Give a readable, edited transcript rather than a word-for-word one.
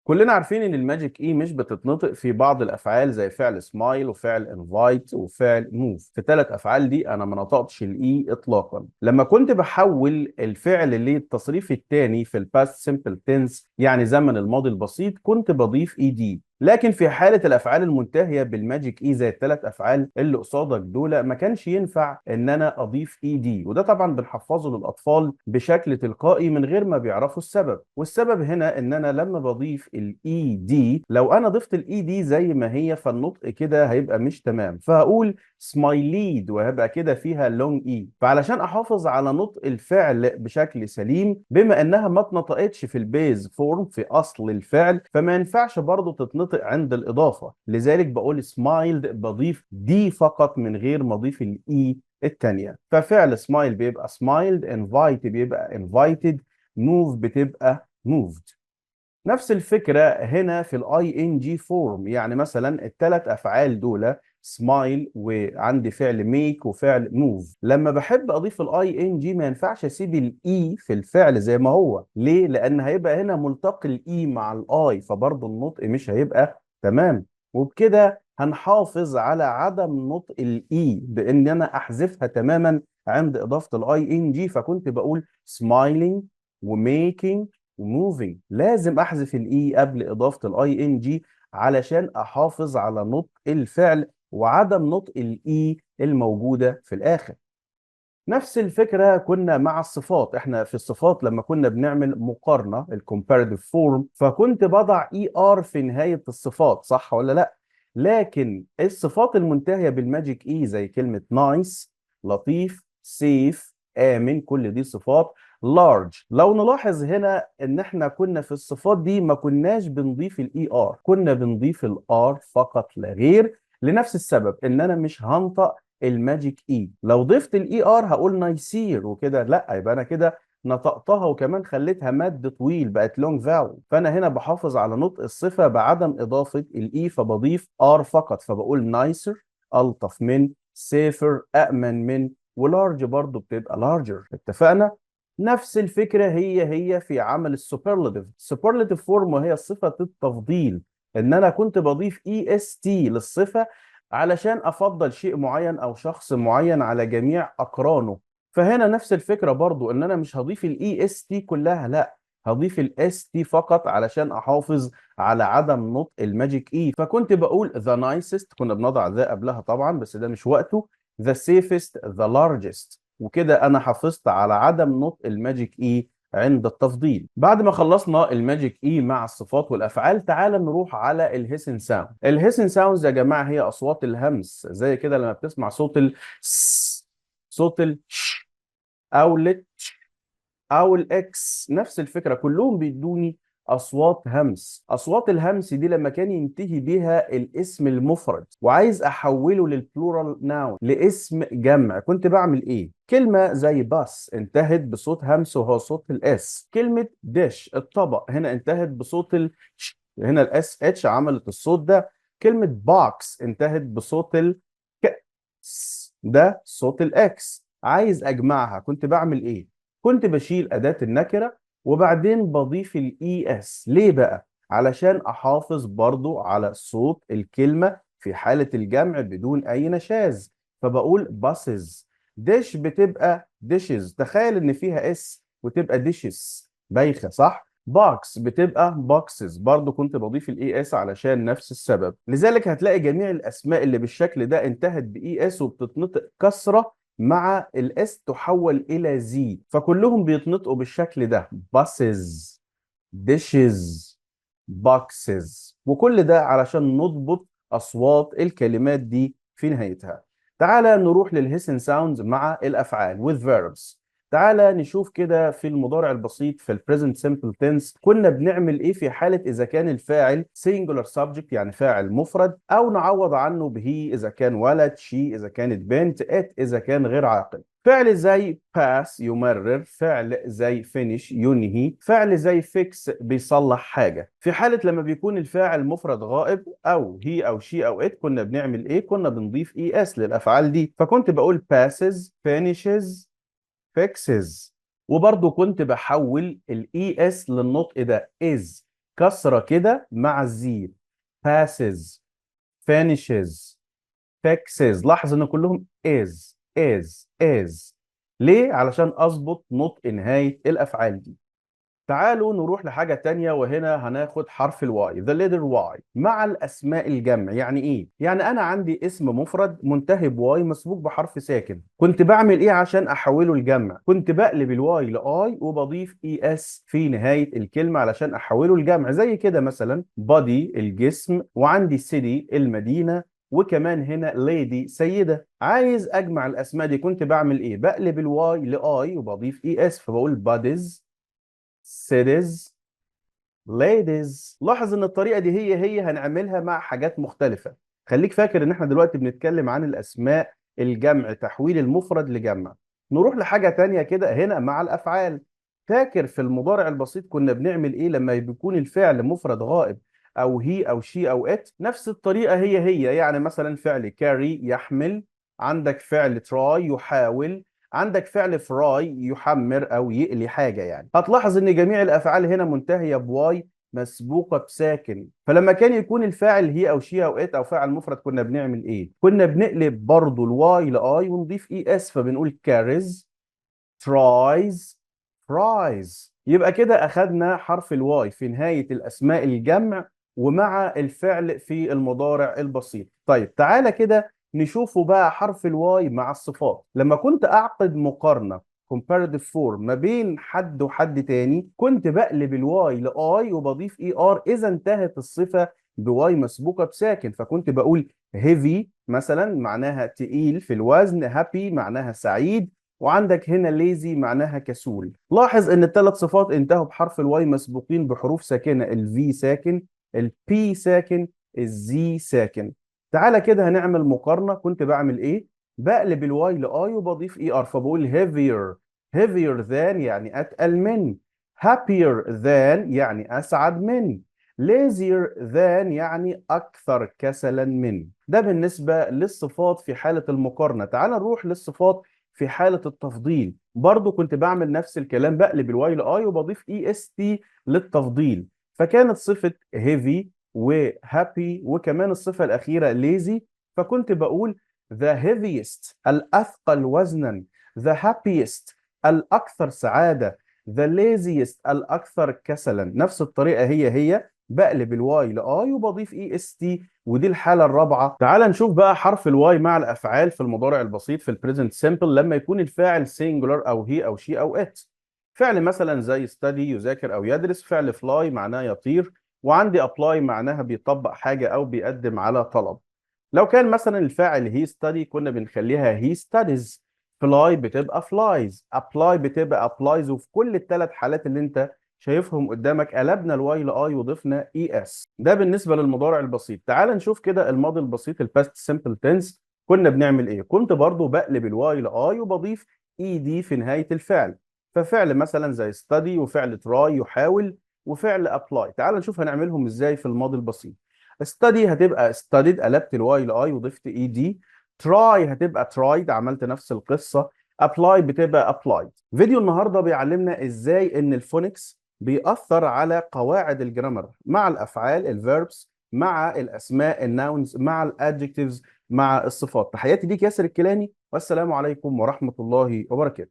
كلنا عارفين ان الماجيك اي مش بتتنطق في بعض الافعال زي فعل سمايل وفعل انفايت وفعل موف. في ثلاث افعال دي انا ما نطقتش الاي اطلاقا. لما كنت بحول الفعل للتصريف الثاني في الباست سمبل تنس يعني زمن الماضي البسيط كنت بضيف اي دي. لكن في حالة الأفعال المنتهية بالماجيك إي زي الثلاث أفعال اللي قصادك دول ما كانش ينفع إن أنا أضيف إي دي، وده طبعا بنحفظه للأطفال بشكل تلقائي من غير ما بيعرفوا السبب. والسبب هنا إن أنا لما بضيف الإي دي، لو أنا ضفت الإي دي زي ما هي فالنطق كده هيبقى مش تمام، فهقول سمايليد وهيبقى كده فيها لونج إي. فعلشان أحافظ على نطق الفعل بشكل سليم بما إنها ما اتنطقتش في البيز فورم في أصل الفعل، فما ينفعش برضه تتنطق عند الإضافة. لذلك بقول سمايلد بضيف دي فقط من غير ما أضيف الإي التانية. ففعل سمايل بيبقى سمايلد، انفايت بيبقى انفايتد، موف بتبقى موفد. نفس الفكرة هنا في الاي ان جي فورم. يعني مثلا الثلاث افعال دول سمايل وعندي فعل ميك وفعل موف، لما بحب اضيف الاي ان جي ما ينفعش اسيب الاي في الفعل زي ما هو. ليه؟ لان هيبقى هنا ملتقي الاي مع الاي فبرضه النطق مش هيبقى تمام. وبكده هنحافظ على عدم نطق الاي بان انا احذفها تماما عند اضافة الاي ان جي. فكنت بقول smiling وmaking وموفينج، لازم احذف الاي قبل اضافه الاي ان جي علشان احافظ على نطق الفعل وعدم نطق الاي الموجوده في الاخر. نفس الفكره كنا مع الصفات. احنا في الصفات لما كنا بنعمل مقارنه الكومباريتيف فورم فكنت بضع اي ار في نهايه الصفات، صح ولا لا؟ لكن الصفات المنتهيه بالماجيك اي زي كلمه نايس، لطيف، سيف، امن، كل دي صفات. لارج، لو نلاحظ هنا ان احنا كنا في الصفات دي ما كناش بنضيف الاي ار، كنا بنضيف الار فقط لا غير، لنفس السبب ان انا مش هنطق الماجيك اي. لو ضفت الاي ار هقول نيسير وكده، لا يبقى انا كده نطقتها وكمان خليتها مد طويل بقت لونج فاول. فانا هنا بحافظ على نطق الصفه بعدم اضافه الاي فبضيف ار فقط فبقول نايسر الطف من، سيفر امن من، ولارج برضو بتبقى لارجر. اتفقنا؟ نفس الفكره هي في عمل السوبرلاتيف فورم وهي صفه التفضيل. ان انا كنت بضيف اي اس تي للصفه علشان افضل شيء معين او شخص معين على جميع اقرانه. فهنا نفس الفكره برضو ان انا مش هضيف الاي اس تي كلها، لا هضيف الاس تي فقط علشان احافظ على عدم نطق الماجيك اي. فكنت بقول ذا نايسست، كنا بنضع ذا قبلها طبعا بس ده مش وقته، ذا سيفست، ذا لارجست، وكده انا حافظت على عدم نطق الماجيك اي عند التفضيل. بعد ما خلصنا الماجيك اي مع الصفات والافعال تعال نروح على الهيسن ساوند. الهيسن ساوندز يا جماعه هي اصوات الهمس، زي كده لما بتسمع صوت ال س، صوت ال ش، او ال او الاكس، نفس الفكره كلهم بيدوني اصوات همس. اصوات الهمس دي لما كان ينتهي بها الاسم المفرد وعايز احوله للبلورال ناون لاسم جمع كنت بعمل ايه؟ كلمه زي باس انتهت بصوت همس وهو صوت الاس. كلمه ديش الطبق هنا انتهت بصوت ال ش، هنا الاس اتش عملت الصوت ده. كلمه بوكس انتهت بصوت ال ك س، ده صوت الاكس. عايز اجمعها كنت بعمل ايه؟ كنت بشيل أداة النكرة وبعدين بضيف الاي اس. ليه بقى؟ علشان احافظ برضو على صوت الكلمة في حالة الجمع بدون اي نشاز. فبقول باسز. ديش بتبقى ديشز، تخيل ان فيها اس وتبقى ديشز بايخة صح؟ بوكس بتبقى بوكسز، برضو كنت بضيف الاي اس علشان نفس السبب. لذلك هتلاقي جميع الاسماء اللي بالشكل ده انتهت باي اس وبتتنطق كسرة مع الاس تحول الى زي، فكلهم بيتنطقوا بالشكل ده: باسز، ديشز، بوكسز. وكل ده علشان نضبط اصوات الكلمات دي في نهايتها. تعالى نروح للهيسن ساوندز مع الافعال with verbs. تعالى نشوف كده في المضارع البسيط في البريزنت سمبل تنس كنا بنعمل ايه في حالة اذا كان الفاعل singular subject يعني فاعل مفرد، او نعوض عنه به اذا كان ولد، شي اذا كانت بنت، it اذا كان غير عاقل. فعل زي pass يمرر، فعل زي finish ينهي، فعل زي fix بيصلح حاجة. في حالة لما بيكون الفاعل مفرد غائب أو هي أو she أو it كنا بنعمل إيه؟ كنا بنضيف es للأفعال دي. فكنت بقول passes، finishes، fixes. وبرضه كنت بحول ال es للنطق ده is. كسرة كده مع الزي. passes، finishes، fixes. لاحظ ان كلهم is. ليه؟ علشان اظبط نطق نهاية الافعال دي. تعالوا نروح لحاجة تانية، وهنا هناخد حرف الواي the letter Y مع الأسماء الجمع. يعني إيه؟ يعني أنا عندي اسم مفرد منتهي بواي مسبوق بحرف ساكن، كنت بعمل إيه عشان أحوله لجمع؟ كنت بقلب الواي لآي وبضيف إي إس في نهاية الكلمة علشان أحوله لجمع. زي كده مثلا body الجسم، وعندي city المدينة، وكمان هنا lady سيدة. عايز أجمع الأسماء دي كنت بعمل إيه؟ بقلب الواي لآي وبضيف إي إس، فبقول bodies cities ladies. لاحظ ان الطريقه دي هي هنعملها مع حاجات مختلفه. خليك فاكر ان احنا دلوقتي بنتكلم عن الاسماء الجمع، تحويل المفرد لجمع. نروح لحاجه تانية كده هنا مع الافعال. فاكر في المضارع البسيط كنا بنعمل ايه لما بيكون الفعل مفرد غائب، او هي او شي او ات؟ نفس الطريقه هي. يعني مثلا فعل carry يحمل، عندك فعل try يحاول، عندك فعل فراي يحمر او يقلي حاجه. يعني هتلاحظ ان جميع الافعال هنا منتهيه بواي مسبوقه بساكن. فلما كان يكون الفاعل هي او شي او ات او فاعل مفرد كنا بنعمل ايه؟ كنا بنقلب برضو الواي لاي ونضيف اي اس، فبنقول كاريز، ترايز، فرايز. يبقى كده اخدنا حرف الواي في نهايه الاسماء الجمع ومع الفعل في المضارع البسيط. طيب تعالى كده نشوفه بقى حرف الواي مع الصفات. لما كنت اعقد مقارنه comparative form ما بين حد وحد تاني، كنت بقلب الواي لاي وبضيف اي ار اذا انتهت الصفه بواي مسبوقه بساكن. فكنت بقول heavy مثلا معناها تقيل في الوزن، happy معناها سعيد، وعندك هنا lazy معناها كسول. لاحظ ان الثلاث صفات انتهوا بحرف الواي مسبوقين بحروف ساكنه، الفي ساكن، البي ساكن، الزي ساكن. تعالى كده هنعمل مقارنه. كنت بعمل ايه؟ بقلب الواي لاي وبضيف اي ار، فبقول heavier than يعني اتقل من، happier than يعني اسعد من، lazier than يعني اكثر كسلا من. ده بالنسبه للصفات في حاله المقارنه. تعال نروح للصفات في حالة التفضيل. برضو كنت بعمل نفس الكلام، بقلب الواي لاي وبضيف اي اس تي للتفضيل. فكانت صفة heavy وهابي وكمان الصفة الأخيرة lazy. فكنت بقول the heaviest الأثقل وزنا، the happiest الأكثر سعادة، the laziest الأكثر كسلا. نفس الطريقة هي بقلب الواي لاي وبضيف اي اس تي، ودي الحالة الرابعة. تعال نشوف بقى حرف الواي مع الأفعال في المضارع البسيط في البريزنت سيمبل لما يكون الفاعل سينجولار أو هي أو شي أو ات. فعل مثلا زي study يذاكر أو يدرس، فعل fly معناه يطير، وعندي apply معناها بيطبق حاجة أو بيقدم على طلب. لو كان مثلا الفاعل he study كنا بنخليها he studies، fly بتبقى flies، apply بتبقى applies. وفي كل الثلاث حالات اللي انت شايفهم قدامك قلبنا الواي لاي وضفنا اي اس. ده بالنسبه للمضارع البسيط. تعال نشوف كده الماضي البسيط الباست سمبل تنس. كنا بنعمل ايه؟ كنت برضو بقلب الواي لاي وبضيف اي دي في نهايه الفعل. ففعل مثلا زي study وفعل try يحاول وفعل apply. تعال نشوف هنعملهم ازاي في الماضي البسيط. study هتبقى studied، قلبت الواي لاي وضفت اي دي. try هتبقى tried، عملت نفس القصه. apply بتبقى applied. فيديو النهارده بيعلمنا ازاي ان الفونكس بيأثر على قواعد الجرامر مع الافعال الفيربس، مع الاسماء الناونز، مع الادجكتيفز، مع الصفات. تحياتي ليك ياسر الكيلاني، والسلام عليكم ورحمه الله وبركاته.